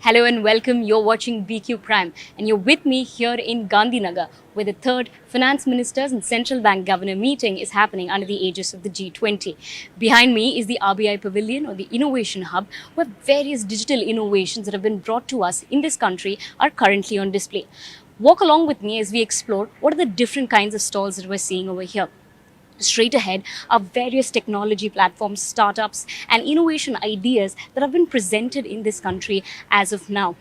Hello and welcome. You're watching BQ Prime and you're with me here in Gandhinagar where the third Finance Ministers and Central Bank Governor meeting is happening under the aegis of the G20. Behind me is the RBI Pavilion or the Innovation Hub where various digital innovations that have been brought to us in this country are currently on display. Walk along with me as we explore what are the different kinds of stalls that we're seeing over here. Straight ahead are various technology platforms, startups, and innovation ideas that have been presented in this country as of now.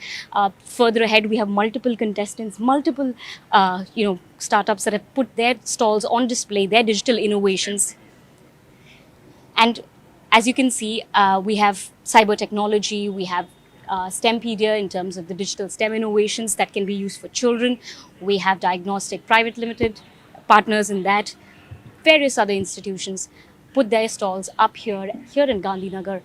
Further ahead, we have multiple contestants, multiple startups that have put their stalls on display, their digital innovations. And as you can see, we have cyber technology, we have STEMpedia in terms of the digital STEM innovations that can be used for children. We have Diagnostic Private Limited partners in that. Various other institutions put their stalls up here in Gandhinagar.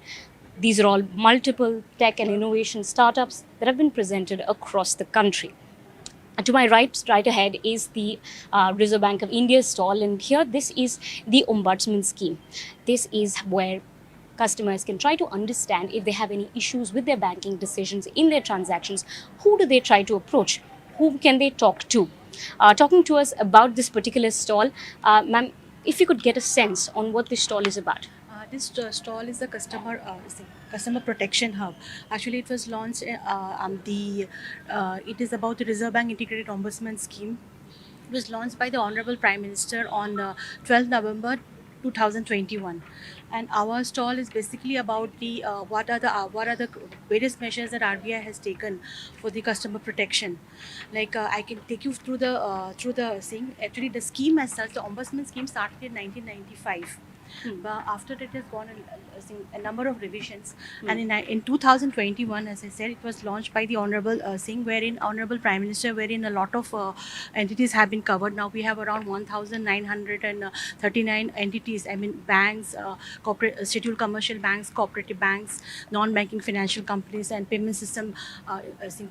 These are all multiple tech and innovation startups that have been presented across the country. To my right ahead is the Reserve Bank of India's stall, and here this is the Ombudsman scheme. This is where customers can try to understand if they have any issues with their banking decisions in their transactions. Who do they try to approach? Whom can they talk to? Talking to us about this particular stall, ma'am, if you could get a sense on what this stall is about. This stall is the customer protection hub. Actually, it was launched. It is about the Reserve Bank Integrated Ombudsman Scheme. It was launched by the Honorable Prime Minister on 12th November 2021, and our stall is basically about the what are the various measures that RBI has taken for the customer protection. Like I can take you through the thing. Actually, the scheme as such, the Ombudsman scheme started in 1995. But after it has gone a number of revisions, and in 2021, as I said, it was launched by the Honorable Singh, wherein Honorable Prime Minister, wherein a lot of entities have been covered. Now we have around 1,939 entities. I mean, banks, corporate, scheduled commercial banks, cooperative banks, non-banking financial companies, and payment system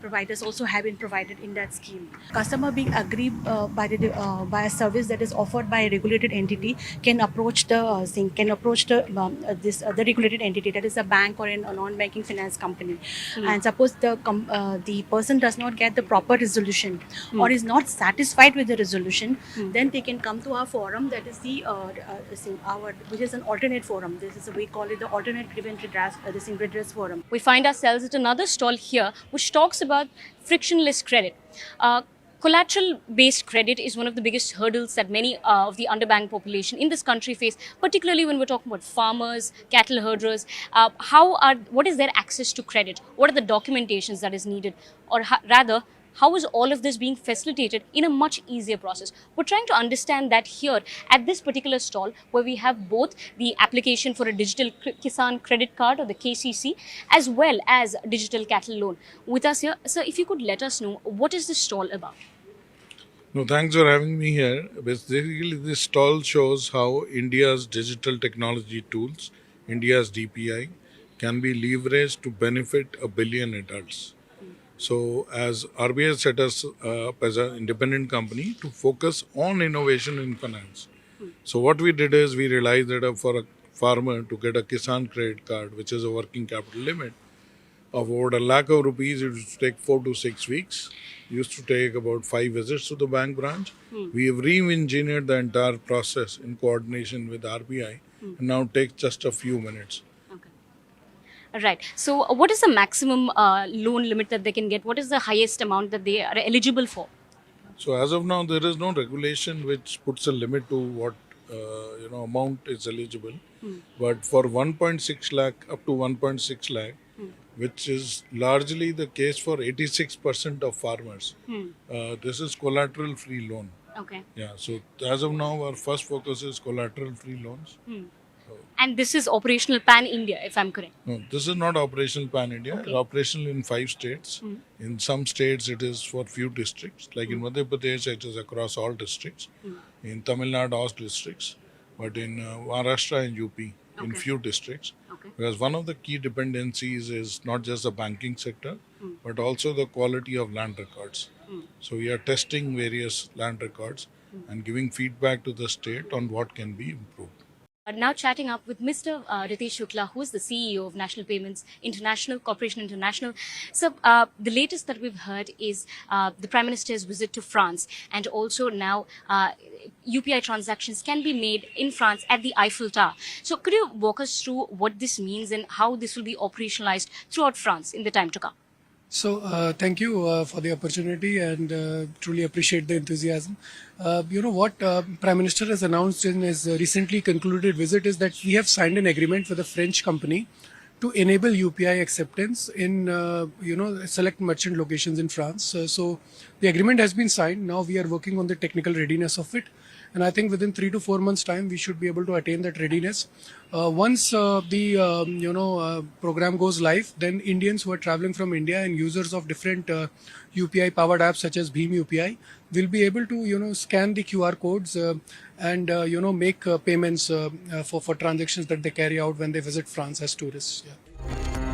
providers also have been provided in that scheme. Customer being aggrieved by a service that is offered by a regulated entity can approach the regulated entity, that is a bank or a non-banking finance company. And suppose the person does not get the proper resolution or is not satisfied with the resolution, then they can come to our forum, that is which is an alternate forum. We call it the alternate grievance redress forum. We find ourselves at another stall here which talks about frictionless credit. Collateral-based credit is one of the biggest hurdles that many of the underbanked population in this country face, particularly when we're talking about farmers, cattle herders. What is their access to credit? What are the documentations that is needed? Or rather, how is all of this being facilitated in a much easier process? We're trying to understand that here at this particular stall, where we have both the application for a digital Kisan credit card or the KCC, as well as digital cattle loan. With us here, sir, if you could let us know, what is this stall about? No, thanks for having me here. Basically, this stall shows how India's digital technology tools, India's DPI, can be leveraged to benefit a billion adults. So, as RBI set us up as an independent company to focus on innovation in finance. So, what we did is we realized that for a farmer to get a Kisan credit card, which is a working capital limit, of over a lakh of rupees, it used to take 4 to 6 weeks. It used to take about 5 visits to the bank branch. We have re-engineered the entire process in coordination with RBI, and now takes just a few minutes. Right. So, what is the maximum loan limit that they can get? What is the highest amount that they are eligible for? So as of now, there is no regulation which puts a limit to what amount is eligible. But for 1.6 lakh up to 1.6 lakh, which is largely the case for 86% of farmers, this is collateral-free loan. Okay. Yeah. So as of now, our first focus is collateral-free loans. And this is operational pan-India, if I'm correct. No, this is not operational pan-India. Okay. It's operational in 5 states. In some states, it is for few districts. Like in Madhya Pradesh, it is across all districts. In Tamil Nadu, all districts. But in Maharashtra and UP, in few districts. Okay. Because one of the key dependencies is not just the banking sector, but also the quality of land records. So we are testing various land records and giving feedback to the state on what can be improved. Now chatting up with Mr. Ritesh Shukla, who is the CEO of National Payments International Corporation International. So the latest that we've heard is the Prime Minister's visit to France, and also now UPI transactions can be made in France at the Eiffel Tower. So could you walk us through what this means and how this will be operationalized throughout France in the time to come? So, thank you for the opportunity and truly appreciate the enthusiasm. What Prime Minister has announced in his recently concluded visit is that we have signed an agreement with a French company to enable UPI acceptance in select merchant locations in France. So the agreement has been signed. Now we are working on the technical readiness of it, and I think within 3 to 4 months' time we should be able to attain that readiness. Once the program goes live, then Indians who are traveling from India and users of different UPI powered apps such as Bheem UPI will be able to scan the QR codes and make payments for transactions that they carry out when they visit France as tourists. Yeah.